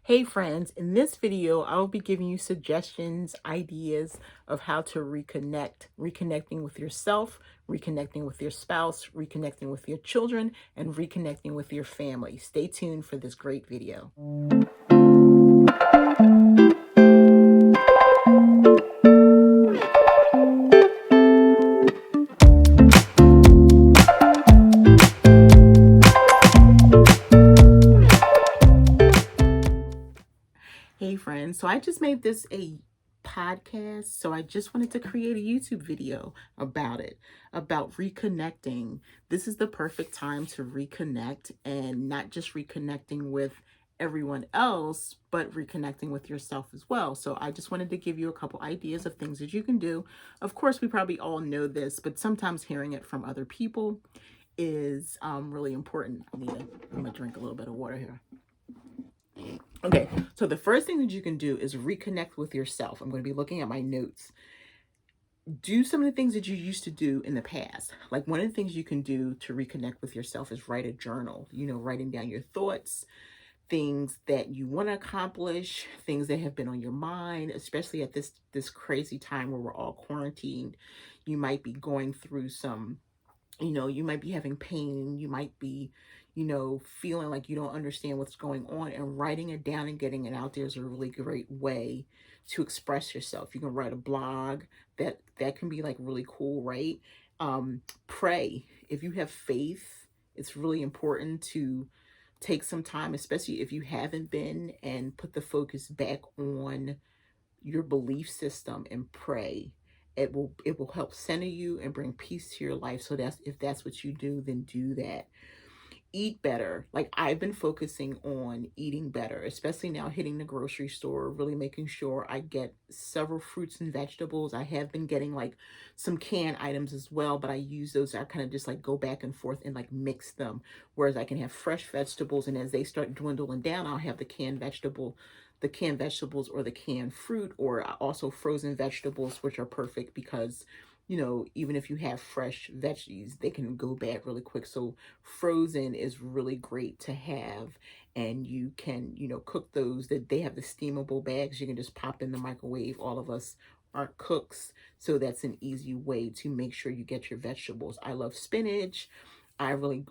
Hey friends, in this video, I'll be giving you suggestions, ideas of how to reconnecting with yourself, reconnecting with your spouse, reconnecting with your children, and reconnecting with your family. Stay tuned for this great video. Hey friends, so I just made this a podcast, so I just wanted to create a YouTube video about it, about reconnecting. This is the perfect time to reconnect, and not just reconnecting with everyone else, but reconnecting with yourself as well. So I just wanted to give you a couple ideas of things that you can do. Of course, we probably all know this, but sometimes hearing it from other people is really important. I'm gonna drink a little bit of water here. Okay, so the first thing that you can do is reconnect with yourself. I'm going to be looking at my notes. Do some of the things that you used to do in the past. Like, one of the things you can do to reconnect with yourself is write a journal, writing down your thoughts, things that you want to accomplish, things that have been on your mind, especially at this crazy time where we're all quarantined. You might be going through some, you might be having pain, you might be, feeling like you don't understand what's going on, and writing it down and getting it out there is a really great way to express yourself. You can write a blog that can be like really cool, right? Pray. If you have faith, it's really important to take some time, especially if you haven't been, and put the focus back on your belief system and pray. It will help center you and bring peace to your life. So that's, if that's what you do, then do that. Eat better. Like, I've been focusing on eating better, especially now hitting the grocery store, really making sure I get several fruits and vegetables. I have been getting like some canned items as well, but I use those. I kind of just like go back and forth and like mix them. Whereas I can have fresh vegetables, and as they start dwindling down, I'll have the canned vegetables or the canned fruit, or also frozen vegetables, which are perfect because even if you have fresh veggies, they can go bad really quick. So frozen is really great to have, and you can, cook those. That they have the steamable bags, you can just pop in the microwave. All of us aren't cooks, so that's an easy way to make sure you get your vegetables. I love spinach. I really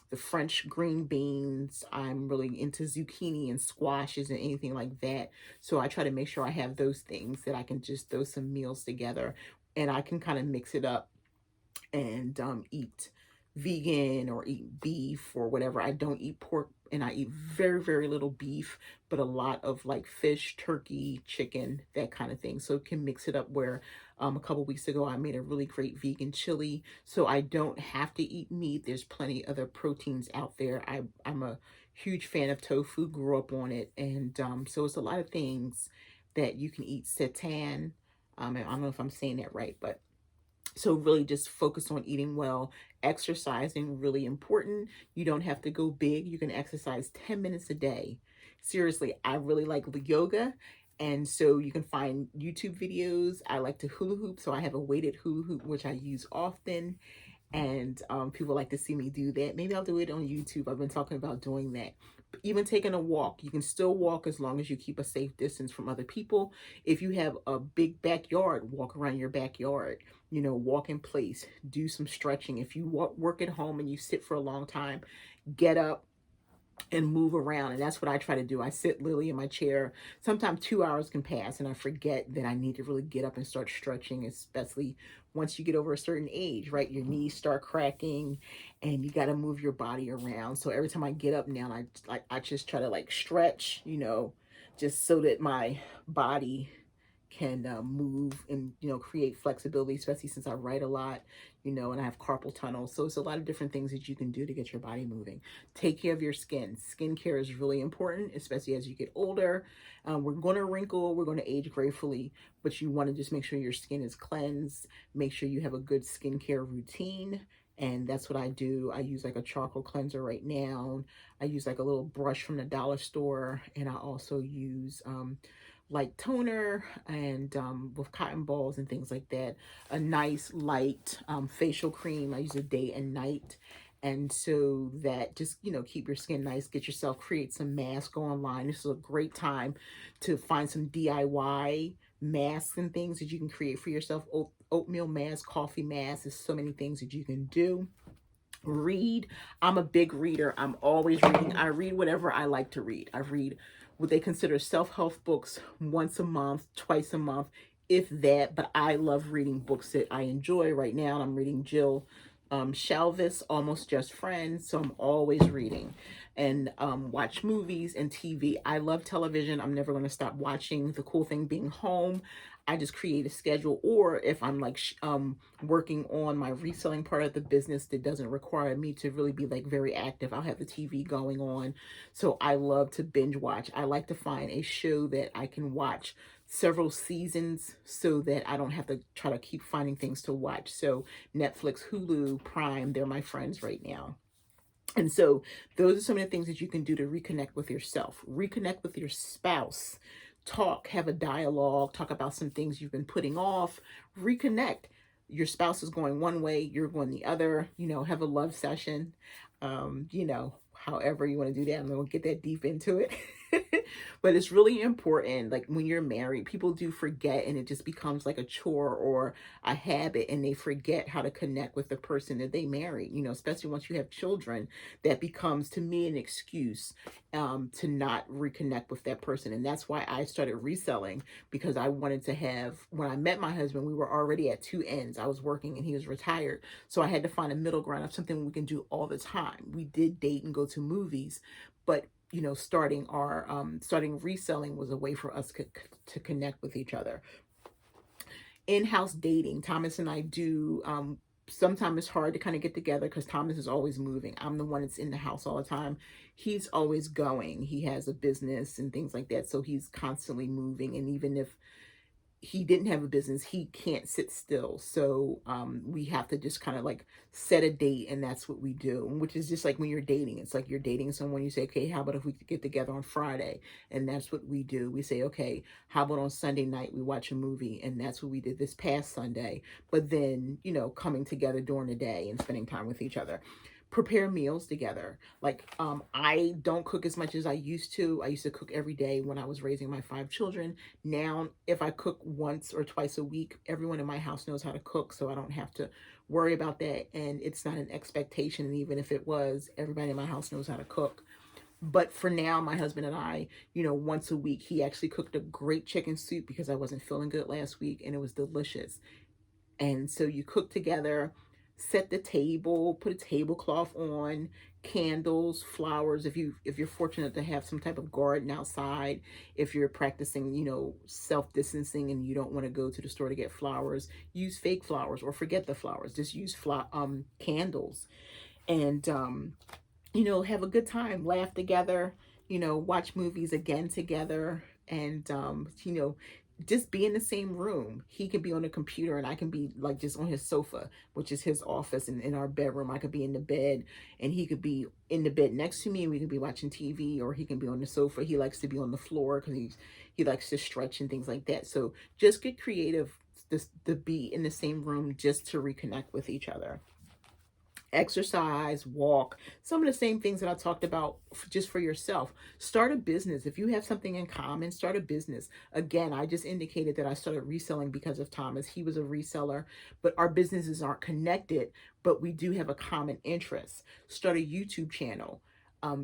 the French green beans. I'm really into zucchini and squashes and anything like that. So I try to make sure I have those things that I can just throw some meals together, and I can kind of mix it up and eat vegan or eat beef or whatever. I don't eat pork, and I eat very, very little beef, but a lot of like fish, turkey, chicken, that kind of thing. So it can mix it up where a couple weeks ago I made a really great vegan chili. So I don't have to eat meat. There's plenty other proteins out there. I'm a huge fan of tofu, grew up on it. And so it's a lot of things that you can eat. Seitan. I don't know if I'm saying that right, but so really just focus on eating well, exercising, really important. You don't have to go big. You can exercise 10 minutes a day. Seriously, I really like the yoga. And so you can find YouTube videos. I like to hula hoop. So I have a weighted hula hoop, which I use often. And people like to see me do that. Maybe I'll do it on YouTube. I've been talking about doing that. Even taking a walk, you can still walk as long as you keep a safe distance from other people. If you have a big backyard, walk around your backyard. Walk in place, do some stretching. If you work at home and you sit for a long time, get up and move around. And that's what I try to do. I sit literally in my chair. Sometimes 2 hours can pass and I forget that I need to really get up and start stretching, especially once you get over a certain age, right? Your knees start cracking and you got to move your body around. So every time I get up now, I just try to like stretch, just so that my body can move and create flexibility, especially since I write a lot, and I have carpal tunnel. So it's a lot of different things that you can do to get your body moving. Take care of your skin. Skincare is really important, especially as you get older. We're going to wrinkle, we're going to age gracefully, but you want to just make sure your skin is cleansed. Make sure you have a good skincare routine. And that's what I do. I use like a charcoal cleanser right now. I use like a little brush from the dollar store, and I also use like toner and with cotton balls and things like that. A nice light facial cream. I use it day and night. And so that just, keep your skin nice, get yourself, create some masks, go online. This is a great time to find some DIY masks and things that you can create for yourself. Oatmeal mask, coffee mask. There's so many things that you can do. Read. I'm a big reader. I'm always reading. I read whatever I like to read. I read what they consider self-help books once a month, twice a month, if that. But I love reading books that I enjoy. Right now I'm reading Jill Shalvis, Almost Just Friends. So I'm always reading, and watch movies and TV. I love television. I'm never going to stop watching. The cool thing being home, I just create a schedule. Or if I'm like working on my reselling part of the business that doesn't require me to really be like very active, I'll have the TV going on. So I love to binge watch. I like to find a show that I can watch several seasons so that I don't have to try to keep finding things to watch. So Netflix, Hulu, Prime, they're my friends right now. And so those are some of the things that you can do to reconnect with yourself, reconnect with your spouse, talk, have a dialogue, talk about some things you've been putting off, reconnect. Your spouse is going one way, you're going the other, have a love session, however you want to do that. I'm going to get that deep into it. But it's really important. Like when you're married, people do forget, and it just becomes like a chore or a habit, and they forget how to connect with the person that they married, especially once you have children. That becomes, to me, an excuse to not reconnect with that person. And that's why I started reselling, because I wanted to have, when I met my husband, we were already at two ends. I was working and he was retired. So I had to find a middle ground of something we can do all the time. We did date and go to movies, but starting reselling was a way for us to connect with each other. In-house dating, Thomas and I do. Sometimes it's hard to kind of get together because Thomas is always moving. I'm the one that's in the house all the time. He's always going. He has a business and things like that, so he's constantly moving. And even if he didn't have a business, he can't sit still. So we have to just kind of like set a date, and that's what we do. Which is just like when you're dating, it's like you're dating someone, you say, okay, how about if we get together on Friday? And that's what we do. We say, okay, how about on Sunday night we watch a movie? And that's what we did this past Sunday. But then, coming together during the day and spending time with each other. Prepare meals together. Like I don't cook as much as I used to. I used to cook every day when I was raising my 5 children. Now if I cook once or twice a week, everyone in my house knows how to cook, so I don't have to worry about that. And it's not an expectation. And even if it was, everybody in my house knows how to cook. But for now, my husband and I, once a week, he actually cooked a great chicken soup because I wasn't feeling good last week, and it was delicious. And so you cook together, set the table, put a tablecloth on, candles, flowers. If you're fortunate to have some type of garden outside, if you're practicing, self-distancing and you don't want to go to the store to get flowers, use fake flowers or forget the flowers. Just use candles, and have a good time, laugh together, watch movies again together, and just be in the same room. He could be on the computer and I can be like just on his sofa, which is his office, and in our bedroom I could be in the bed and he could be in the bed next to me and we could be watching TV, or he can be on the sofa. He likes to be on the floor because he likes to stretch and things like that. So just get creative, just to be in the same room, just to reconnect with each other. Exercise, walk, some of the same things that I talked about just for yourself. Start a business. If you have something in common, start a business. Again, I just indicated that I started reselling because of Thomas. He was a reseller, but our businesses aren't connected, but we do have a common interest. Start a YouTube channel.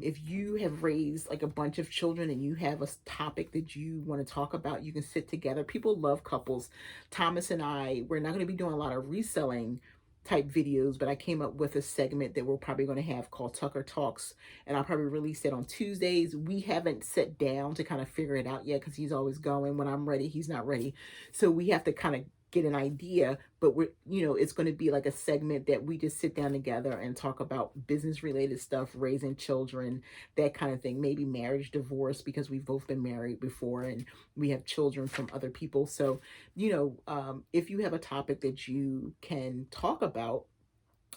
If you have raised like a bunch of children and you have a topic that you want to talk about, you can sit together. People love couples. Thomas and I, we're not going to be doing a lot of reselling type videos, but I came up with a segment that we're probably going to have called Tucker Talks, and I'll probably release it on Tuesdays. We haven't sat down to kind of figure it out yet because he's always going. When I'm ready, he's not ready. So we have to kind of get an idea, but it's going to be like a segment that we just sit down together and talk about business related stuff, raising children, that kind of thing. Maybe marriage, divorce, because we've both been married before and we have children from other people. So if you have a topic that you can talk about,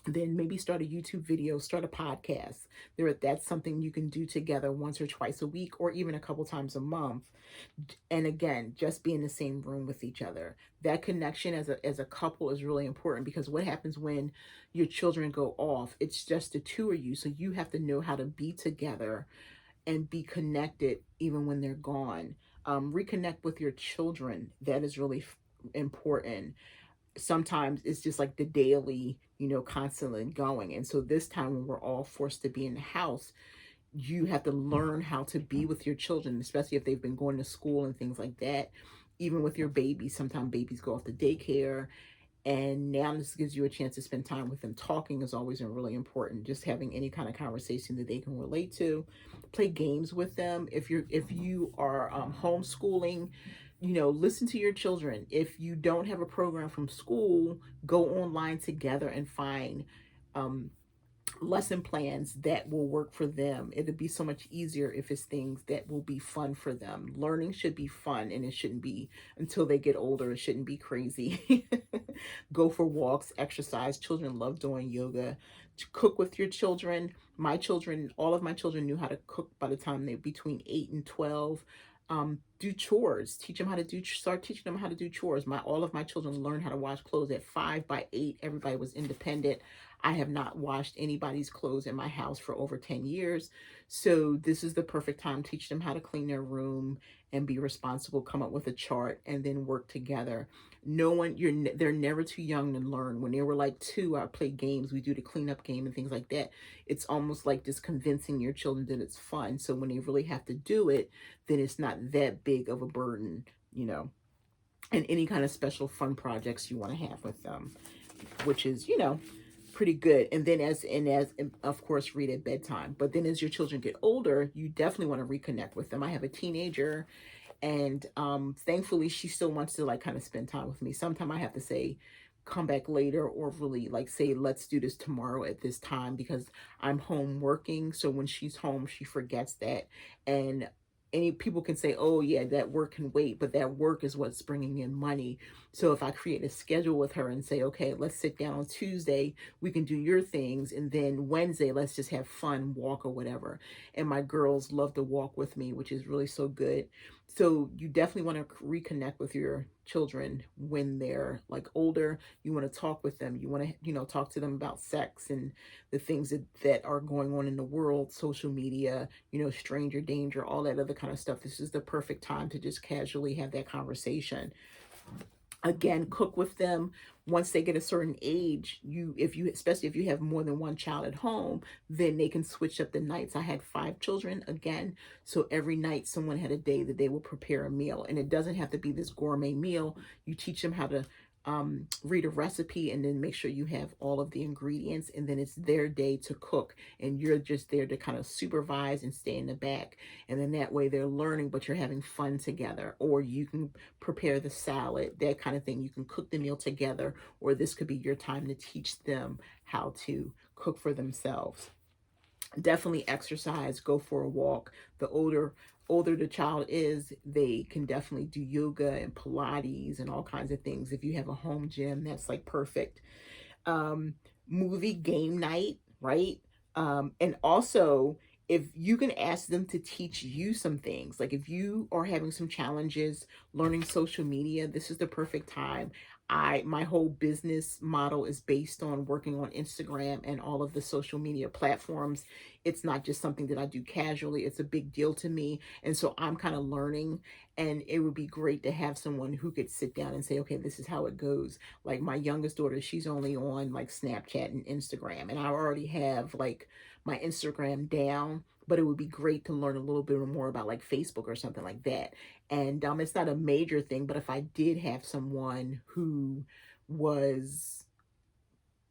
Then maybe start a YouTube video, start a podcast. That's something you can do together once or twice a week, or even a couple times a month. And again, just be in the same room with each other. That connection as a couple is really important, because what happens when your children go off? It's just the two of you, so you have to know how to be together and be connected even when they're gone. Reconnect with your children. That is really important. Sometimes it's just like the daily, constantly going. And so this time when we're all forced to be in the house, you have to learn how to be with your children, especially if they've been going to school and things like that. Even with your babies, sometimes babies go off to daycare, and now this gives you a chance to spend time with them. Talking is always really important. Just having any kind of conversation that they can relate to. Play games with them. If you are homeschooling, listen to your children. If you don't have a program from school, go online together and find um, lesson plans that will work for them. It'll be so much easier if it's things that will be fun for them. Learning should be fun, and it shouldn't be, until they get older, it shouldn't be crazy. Go for walks, exercise. Children love doing yoga. Cook with your children. All of my children knew how to cook by the time they're between 8 and 12. Do chores. Start teaching them how to do chores. All of my children learned how to wash clothes at 5. By 8, everybody was independent. I have not washed anybody's clothes in my house for over 10 years. So this is the perfect time to teach them how to clean their room and be responsible, come up with a chart, and then work together. No one, they're never too young to learn. When they were like 2, I played games. We do the cleanup game and things like that. It's almost like just convincing your children that it's fun. So when they really have to do it, then it's not that big of a burden, and any kind of special fun projects you want to have with them, which is, pretty good. And then and of course, read at bedtime. But then as your children get older, you definitely want to reconnect with them. I have a teenager, and thankfully she still wants to like kind of spend time with me. Sometimes I have to say come back later, or really like say let's do this tomorrow at this time, because I'm home working. So when she's home, she forgets that. And any people can say, oh yeah, that work can wait, but that work is what's bringing in money. So if I create a schedule with her and say, okay, let's sit down on Tuesday, we can do your things, and then Wednesday let's just have fun, walk or whatever. And my girls love to walk with me, which is really so good. So you definitely want to reconnect with your children when they're like older. You want to talk with them. You want to, talk to them about sex and the things that are going on in the world, social media, stranger danger, all that other kind of stuff. This is the perfect time to just casually have that conversation. Again, cook with them. Once they get a certain age, especially if you have more than one child at home, then they can switch up the nights. I had 5 children again, so every night someone had a day that they will prepare a meal, and it doesn't have to be this gourmet meal. You teach them how to read a recipe, and then make sure you have all of the ingredients, and then it's their day to cook, and you're just there to kind of supervise and stay in the back. And then that way they're learning, but you're having fun together. Or you can prepare the salad, that kind of thing. You can cook the meal together, or this could be your time to teach them how to cook for themselves. Definitely exercise, go for a walk. The older the child is, they can definitely do yoga and Pilates and all kinds of things. If you have a home gym, that's like perfect. um, Movie game night, right? And also, if you can ask them to teach you some things, like if you are having some challenges learning social media, this is the perfect time. My whole business model is based on working on Instagram and all of the social media platforms. It's not just something that I do casually, it's a big deal to me. And so I'm kind of learning, and it would be great to have someone who could sit down and say, okay, this is how it goes. Like my youngest daughter, she's only on like Snapchat and Instagram, and I already have like my Instagram down, but it would be great to learn a little bit more about like Facebook or something like that. And it's not a major thing, but if I did have someone who was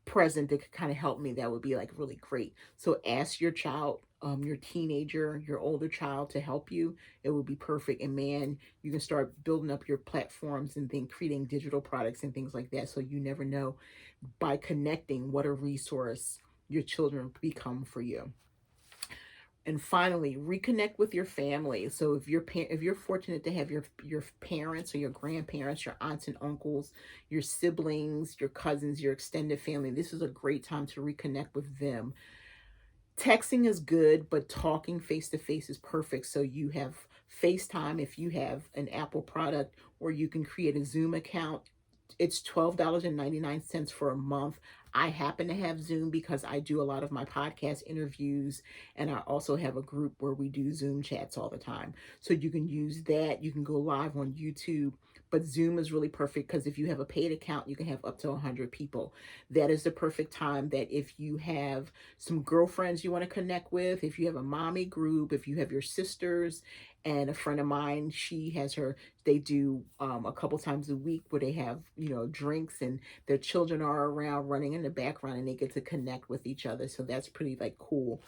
present that could kind of help me, that would be like really great. So ask your child, your teenager, your older child to help you. It would be perfect. And man, you can start building up your platforms and then creating digital products and things like that. So you never know, by connecting, what a resource your children become for you. And finally, reconnect with your family. So if you're fortunate to have your parents or your grandparents, your aunts and uncles, your siblings, your cousins, your extended family, this is a great time to reconnect with them. Texting is good, but talking face to face is perfect. So you have FaceTime if you have an Apple product, or you can create a Zoom account. It's $12.99 for a month. I happen to have Zoom because I do a lot of my podcast interviews, and I also have a group where we do Zoom chats all the time. So you can use that. You can go live on YouTube. But Zoom is really perfect because if you have a paid account, you can have up to 100 people. That is the perfect time that if you have some girlfriends you want to connect with, if you have a mommy group, if you have your sisters, and a friend of mine, she has her, they do a couple times a week where they have, drinks, and their children are around running in the background, and they get to connect with each other. So that's pretty like cool.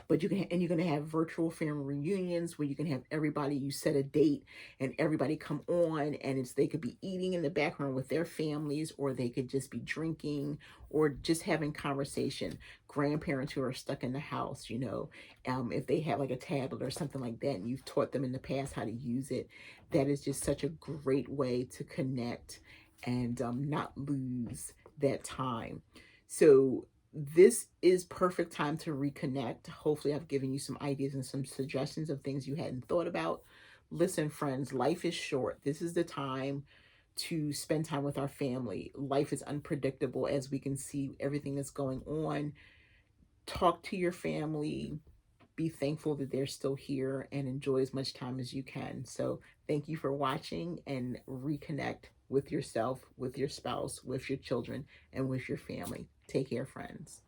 But you're gonna have virtual family reunions where you can have everybody, you set a date and everybody come on, and they could be eating in the background with their families, or they could just be drinking or just having conversation. Grandparents who are stuck in the house, if they have like a tablet or something like that, and you've taught them in the past how to use it, that is just such a great way to connect and not lose that time. So this is perfect time to reconnect. Hopefully I've given you some ideas and some suggestions of things you hadn't thought about. Listen, friends, life is short. This is the time to spend time with our family. Life is unpredictable, as we can see everything that's going on. Talk to your family. Be thankful that they're still here, and enjoy as much time as you can. So thank you for watching, and reconnect with yourself, with your spouse, with your children, and with your family. Take care, friends.